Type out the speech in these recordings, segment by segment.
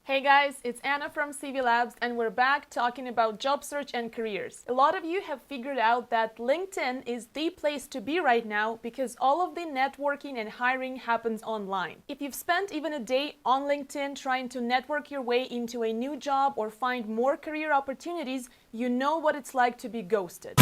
Hey guys, it's Anna from CV Labs and we're back talking about job search and careers. A lot of you have figured out that LinkedIn is the place to be right now because all of the networking and hiring happens online. If you've spent even a day on LinkedIn trying to network your way into a new job or find more career opportunities, you know what it's like to be ghosted.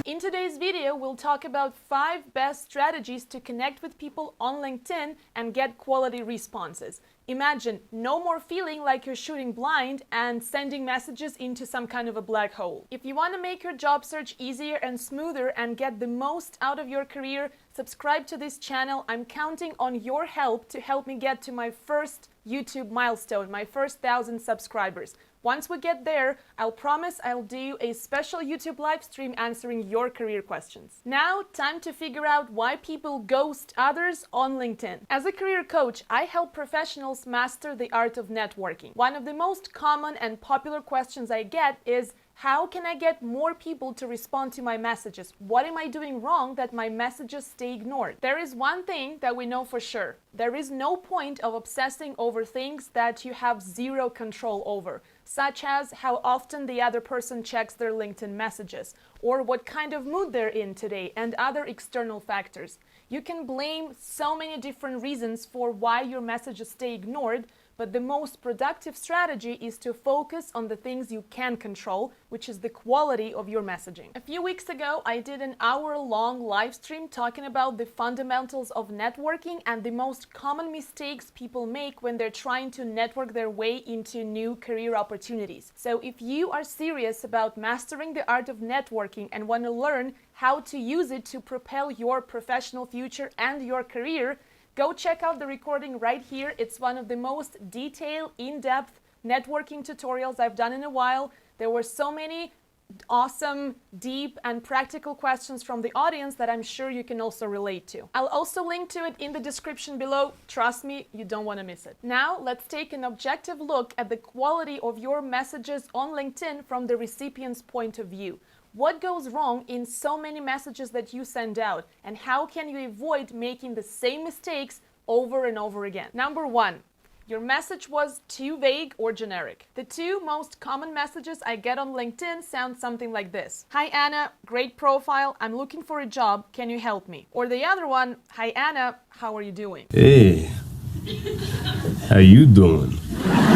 In today's video, we'll talk about 5 best strategies to connect with people on LinkedIn and get quality responses. Imagine no more feeling like you're shooting blind and sending messages into some kind of a black hole. If you want to make your job search easier and smoother and get the most out of your career, subscribe to this channel. I'm counting on your help to help me get to my first YouTube milestone, my first 1,000 subscribers. Once we get there, I'll promise I'll do a special YouTube live stream answering your career questions. Now, time to figure out why people ghost others on LinkedIn. As a career coach, I help professionals master the art of networking. One of the most common and popular questions I get is, how can I get more people to respond to my messages? What am I doing wrong that my messages stay ignored? There is one thing that we know for sure. There is no point of obsessing over things that you have zero control over, such as how often the other person checks their LinkedIn messages, or what kind of mood they're in today, and other external factors. You can blame so many different reasons for why your messages stay ignored, but the most productive strategy is to focus on the things you can control, which is the quality of your messaging. A few weeks ago, I did an hour-long live stream talking about the fundamentals of networking and the most common mistakes people make when they're trying to network their way into new career opportunities. So if you are serious about mastering the art of networking and want to learn how to use it to propel your professional future and your career, go check out the recording right here. It's one of the most detailed, in-depth networking tutorials I've done in a while. There were so many awesome, deep, and practical questions from the audience that I'm sure you can also relate to. I'll also link to it in the description below. Trust me, you don't want to miss it. Now, let's take an objective look at the quality of your messages on LinkedIn from the recipient's point of view. What goes wrong in so many messages that you send out, and how can you avoid making the same mistakes over and over again? Number 1, your message was too vague or generic. The 2 most common messages I get on LinkedIn sound something like this. Hi Anna, great profile, I'm looking for a job, can you help me? Or the other one, hi Anna, how are you doing? Hey, how you doing?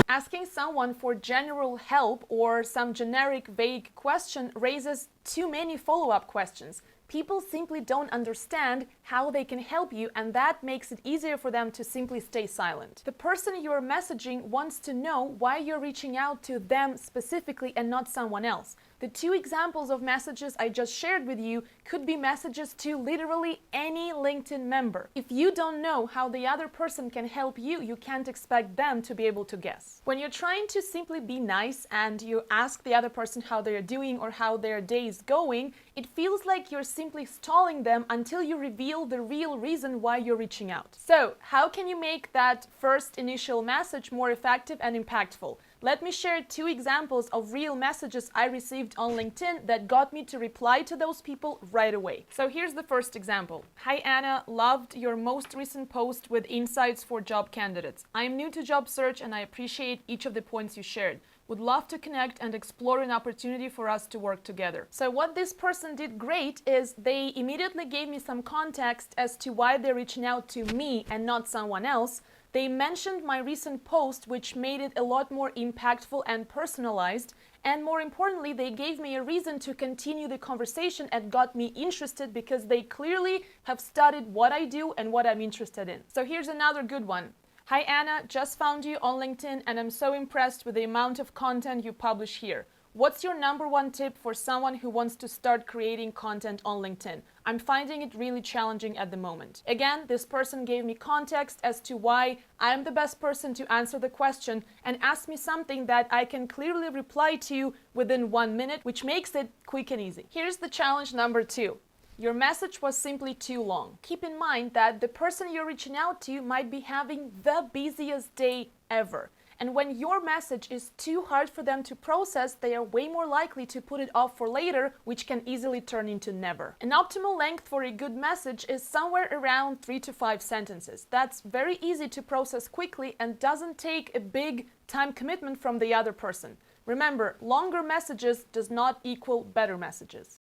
Asking someone for general help or some generic vague question raises too many follow-up questions. People simply don't understand how they can help you, and that makes it easier for them to simply stay silent. The person you're messaging wants to know why you're reaching out to them specifically and not someone else. The 2 examples of messages I just shared with you could be messages to literally any LinkedIn member. If you don't know how the other person can help you, you can't expect them to be able to guess. When you're trying to simply be nice and you ask the other person how they're doing or how their day is going, it feels like you're simply stalling them until you reveal the real reason why you're reaching out. So, how can you make that first initial message more effective and impactful? Let me share 2 examples of real messages I received on LinkedIn that got me to reply to those people right away. So here's the first example. Hi Anna, loved your most recent post with insights for job candidates. I am new to job search and I appreciate each of the points you shared. Would love to connect and explore an opportunity for us to work together. So what this person did great is they immediately gave me some context as to why they're reaching out to me and not someone else. They mentioned my recent post, which made it a lot more impactful and personalized. And more importantly, they gave me a reason to continue the conversation and got me interested because they clearly have studied what I do and what I'm interested in. So here's another good one. Hi Anna, just found you on LinkedIn and I'm so impressed with the amount of content you publish here. What's your number 1 tip for someone who wants to start creating content on LinkedIn? I'm finding it really challenging at the moment. Again, this person gave me context as to why I am the best person to answer the question and asked me something that I can clearly reply to within 1 minute, which makes it quick and easy. Here's the challenge number 2. Your message was simply too long. Keep in mind that the person you're reaching out to might be having the busiest day ever. And when your message is too hard for them to process, they are way more likely to put it off for later, which can easily turn into never. An optimal length for a good message is somewhere around 3 to 5 sentences. That's very easy to process quickly and doesn't take a big time commitment from the other person. Remember, longer messages does not equal better messages.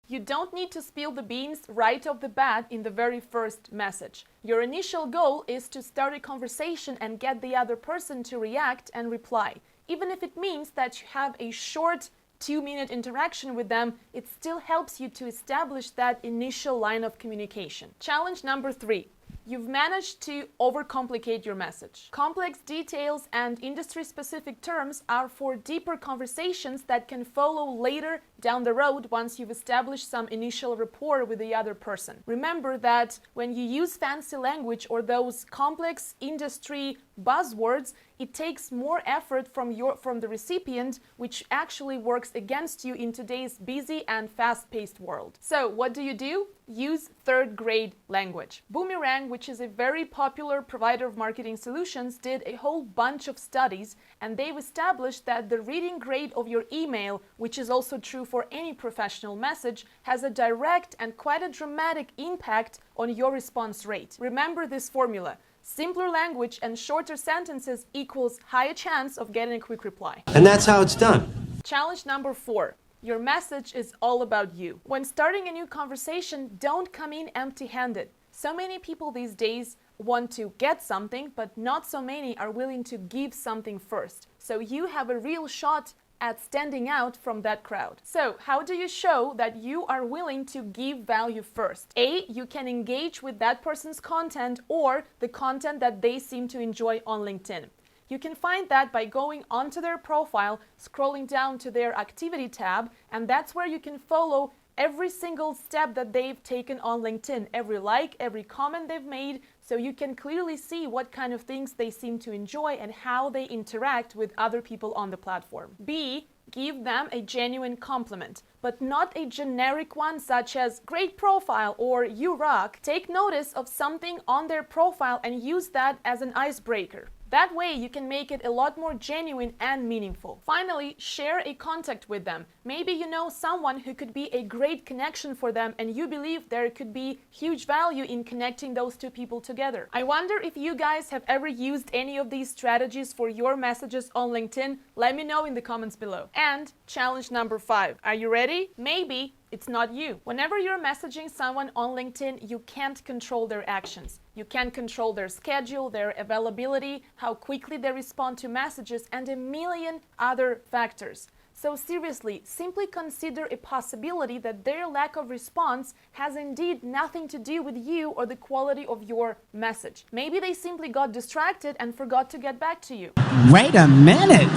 You don't need to spill the beans right off the bat in the very first message. Your initial goal is to start a conversation and get the other person to react and reply. Even if it means that you have a short 2-minute interaction with them, it still helps you to establish that initial line of communication. Challenge number 3. You've managed to overcomplicate your message. Complex details and industry-specific terms are for deeper conversations that can follow later down the road once you've established some initial rapport with the other person. Remember that when you use fancy language or those complex industry buzzwords, it takes more effort from the recipient, which actually works against you in today's busy and fast-paced world. So what do? Use third-grade language. Boomerang, which is a very popular provider of marketing solutions, did a whole bunch of studies, and they've established that the reading grade of your email, which is also true for any professional message, has a direct and quite a dramatic impact on your response rate. Remember this formula. Simpler language and shorter sentences equals higher chance of getting a quick reply. And that's how it's done. Challenge number 4. Your message is all about you. When starting a new conversation, don't come in empty-handed. So many people these days want to get something, but not so many are willing to give something first. So you have a real shot at standing out from that crowd. So how do you show that you are willing to give value first? A, you can engage with that person's content or the content that they seem to enjoy on LinkedIn. You can find that by going onto their profile, scrolling down to their activity tab, and that's where you can follow every single step that they've taken on LinkedIn, every like, every comment they've made, so you can clearly see what kind of things they seem to enjoy and how they interact with other people on the platform. B, give them a genuine compliment, but not a generic one such as great profile or you rock. Take notice of something on their profile and use that as an icebreaker. That way you can make it a lot more genuine and meaningful. Finally, share a contact with them. Maybe you know someone who could be a great connection for them and you believe there could be huge value in connecting those two people together. I wonder if you guys have ever used any of these strategies for your messages on LinkedIn. Let me know in the comments below. And challenge number 5. Are you ready? Maybe it's not you. Whenever you're messaging someone on LinkedIn, you can't control their actions. You can't control their schedule, their availability, how quickly they respond to messages, and a million other factors. So seriously, simply consider a possibility that their lack of response has indeed nothing to do with you or the quality of your message. Maybe they simply got distracted and forgot to get back to you. Wait a minute!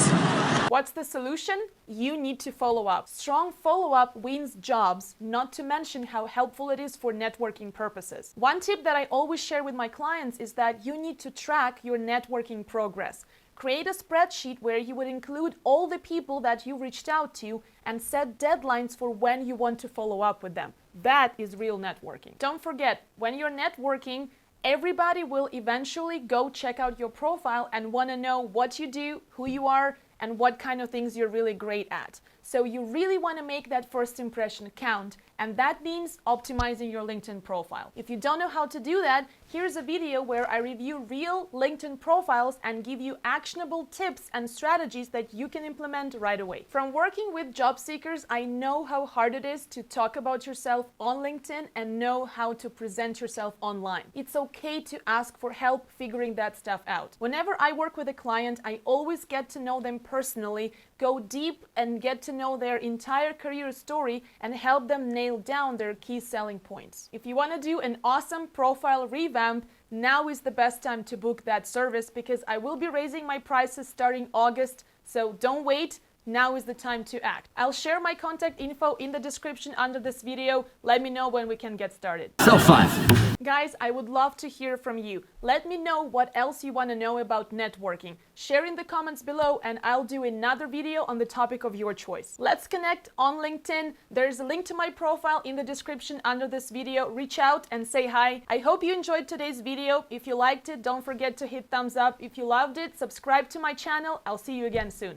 What's the solution? You need to follow up. Strong follow-up wins jobs, not to mention how helpful it is for networking purposes. One tip that I always share with my clients is that you need to track your networking progress. Create a spreadsheet where you would include all the people that you reached out to and set deadlines for when you want to follow up with them. That is real networking. Don't forget, when you're networking, everybody will eventually go check out your profile and want to know what you do, who you are, and what kind of things you're really great at. So you really want to make that first impression count, and that means optimizing your LinkedIn profile. If you don't know how to do that, here's a video where I review real LinkedIn profiles and give you actionable tips and strategies that you can implement right away. From working with job seekers, I know how hard it is to talk about yourself on LinkedIn and know how to present yourself online. It's okay to ask for help figuring that stuff out. Whenever I work with a client, I always get to know them personally, go deep and get to know their entire career story and help them nail down their key selling points. If you want to do an awesome profile revamp, now is the best time to book that service because I will be raising my prices starting August, so don't wait. Now is the time to act. I'll share my contact info in the description under this video. Let me know when we can get started. So 5. Guys, I would love to hear from you. Let me know what else you want to know about networking. Share in the comments below and I'll do another video on the topic of your choice. Let's connect on LinkedIn. There's a link to my profile in the description under this video. Reach out and say hi. I hope you enjoyed today's video. If you liked it, don't forget to hit thumbs up. If you loved it, subscribe to my channel. I'll see you again soon.